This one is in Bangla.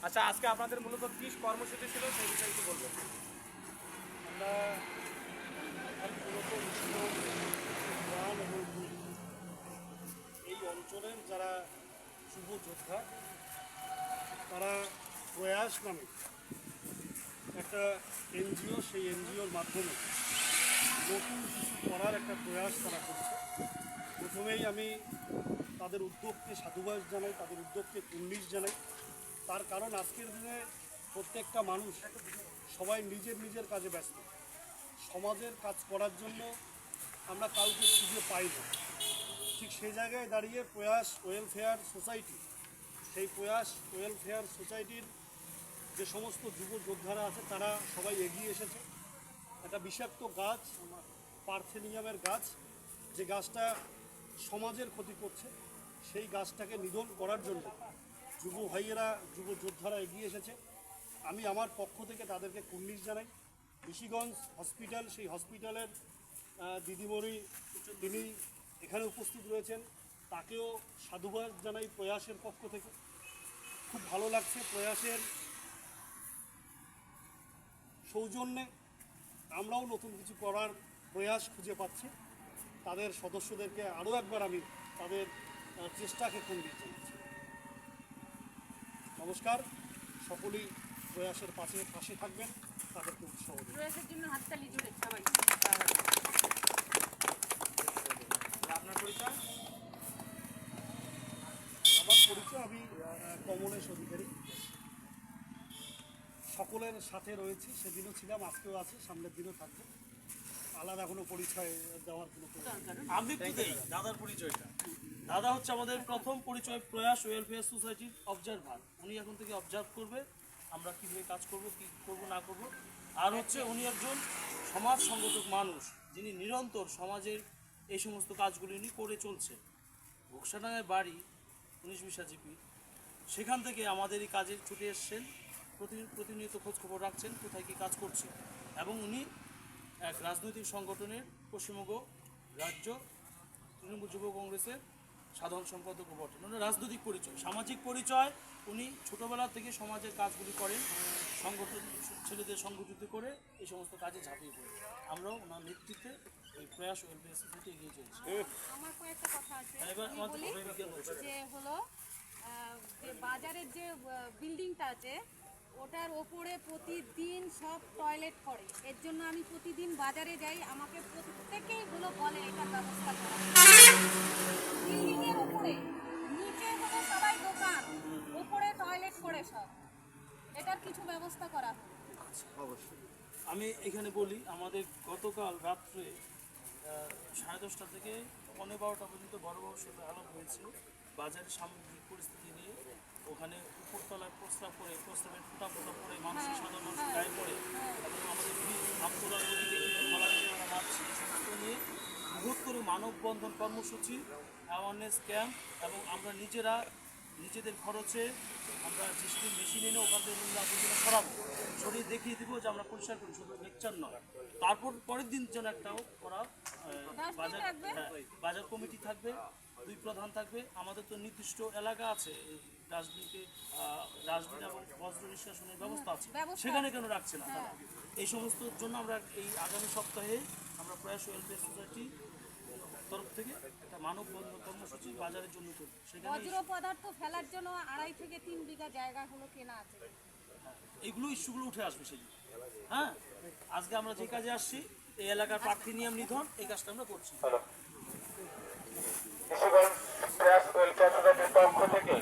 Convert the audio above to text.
আচ্ছা, আজকে আপনাদের মূলত কি কর্মসূচি ছিল সেই বিষয়ে একটু বলবেন। আমরা এই অঞ্চলের যারা যুব যোদ্ধা তারা প্রয়াস নামে একটা এনজিও, সেই এনজিওর মাধ্যমে নতুন কিছু করার একটা প্রয়াস তারা করছে। প্রথমেই আমি তাদের উদ্যোগকে সাধুবাদ জানাই, তাদের উদ্যোগকে কুর্নিশ জানাই। তার কারণ আজকের দিনে প্রত্যেকটা মানুষ সবাই নিজের নিজের কাজে ব্যস্ত। সমাজের কাজ করার জন্য আমরা কাউকে খুঁজে পাই না। ঠিক সেই জায়গায় দাঁড়িয়ে প্রয়াস ওয়েলফেয়ার সোসাইটি, সেই প্রয়াস ওয়েলফেয়ার সোসাইটির যে সমস্ত যুব যোদ্ধারা আছে তারা সবাই এগিয়ে এসেছে। একটা বিষাক্ত গাছ, পার্থেনিয়ামের গাছ, যে গাছটা সমাজের ক্ষতি করছে, সেই গাছটাকে নিধন করার জন্য যুব ভাইয়েরা, যুব যোদ্ধারা এগিয়ে এসেছে। আমি আমার পক্ষ থেকে তাদেরকে কুর্নিশ জানাই। ঋষিগঞ্জ হসপিটাল, সেই হসপিটালের দিদিমণি তিনি এখানে উপস্থিত রয়েছেন, তাকেও সাধুবাদ জানাই প্রয়াসের পক্ষ থেকে। খুব ভালো লাগছে প্রয়াসের সৌজন্যে আমরাও নতুন কিছু করার প্রয়াস খুঁজে পাচ্ছি। তাদের সদস্যদেরকে আরও একবার আমি তাদের চেষ্টাকে কুর্নিশ জানাচ্ছি। নমস্কার, সকলেই প্রয়াসের পাশে থাকবেন, তাদেরকে উৎসাহ দেবেন। প্রয়াসের জন্য হাততালি জোরে সবাই। আপনার পরিচয়? আমার পরিচয়, আমি কমলেশ অধিকারী। সকলের সাথে রয়েছি, সেদিনও ছিলাম, আজকেও আছে, সামনের দিনও থাকবো। আলাদা কোনো পরিচয় দেওয়ার কোনো আমি একটু দেই দাদার পরিচয়টা। দাদা হচ্ছে আমাদের প্রথম পরিচয় প্রয়াস ওয়েলফেয়ার সোসাইটির অবজারভার। উনি এখন থেকে অবজার্ভ করবে আমরা কীভাবে কাজ করব, কী করবো না করব। আর হচ্ছে উনি একজন সমাজ সংগঠক মানুষ, যিনি নিরন্তর সমাজের এই সমস্ত কাজগুলি উনি করে চলছে। ঘোকসাডাঙ্গায় বাড়ি 19 জিপি, সেখান থেকে আমাদের এই কাজে ছুটে এসছেন, প্রতিনিয়ত খোঁজখবর রাখছেন কোথায় কী কাজ করছে। এবং উনি এক রাজনৈতিক সংগঠনের পশ্চিমবঙ্গ রাজ্য তৃণমূল যুব কংগ্রেসের সাধারণ সম্পাদকও বটেন। ওনার রাজনৈতিক পরিচয়, সামাজিক পরিচয়, উনি ছোটোবেলা থেকে সমাজের কাজগুলি করেন, সংগঠন ছেলেদের সংগঠিত করে এই সমস্ত কাজে ঝাঁপিয়ে পড়ে। আমরাও ওনার নেতৃত্বে এই প্রয়াস ওয়েলফেয়ার সোসাইটি এগিয়ে চলছি। আমার কয়েকটা কথা আছে, এবার আমি বলি যে হলো যে বাজারের যে বিল্ডিংটা আছে ওটার ওপরে প্রতিদিন সব টয়লেট করে। এর জন্য আমি প্রতিদিন বাজারে যাই, আমাকে প্রত্যেকেই বলে এটার ব্যবস্থা করা। বিল্ডিংয়ের ওপরে, নিচে হলো সবাই দোকান, ওপরে টয়লেট করে সব, এটার কিছু ব্যবস্থা করা হোক। অবশ্যই। আমি এখানে বলি, আমাদের গতকাল রাত্রে 10:30 থেকে 12:15 পর্যন্ত বড় বড় সেটা আলাপ হয়েছিল বাজারের সামগ্রিক পরিস্থিতি নিয়ে। ওখানে উপরতলায় প্রস্তাব করে, প্রস্তাবের ফুটা পড়ে মানুষের সাধারণ মানুষের গায়ে পড়ে এবং আমাদের আমতলা নদীতে ফলা দিয়ে আমরা মারছি, এই সমস্ত নিয়ে বৃহত্তর মানববন্ধন কর্মসূচি, অ্যাওয়ারনেস ক্যাম্প, এবং আমরা নিজেদের খরচে আমরা জিসিবি মেশিন এনে ওখান থেকে নোংরা আবর্জনা সরাবো, সরিয়ে দেখিয়ে দেবো যে আমরা পরিষ্কার করি, শুধু লেকচার নয়। তারপর পরের দিন যেন একটাও করা বাজার কমিটি থাকবে, 2 প্রধান থাকবে। আমাদের তো নির্দিষ্ট এলাকা আছে, রাজনীতি এবং বজ্র নিষ্কাশনের ব্যবস্থা আছে, সেখানে কেন রাখছে না তারা? এই সমস্ত জন্য আমরা এই আগামী সপ্তাহে আমরা প্রয়াস ওয়েলফেয়ার সোসাইটি তরফ থেকে একটা মানববন্ধন কর্মসূচি বাজারের জন্য করি। সেখানে বজ্র পদার্থ ফেলার জন্য 2.5 থেকে 3 বিঘা জায়গা হলো কেনা আছে। এইগুলো ইস্যুগুলো উঠে আসবে সেই। হ্যাঁ, আজকে আমরা যে কাজে আসছি, এই এলাকার পার্থেনিয়াম নিধন, এই কাজটা আমরা করছি। ঋষিগঞ্জ প্রয়াস ওয়েলফেয়ার সোসাইটির পক্ষ থেকে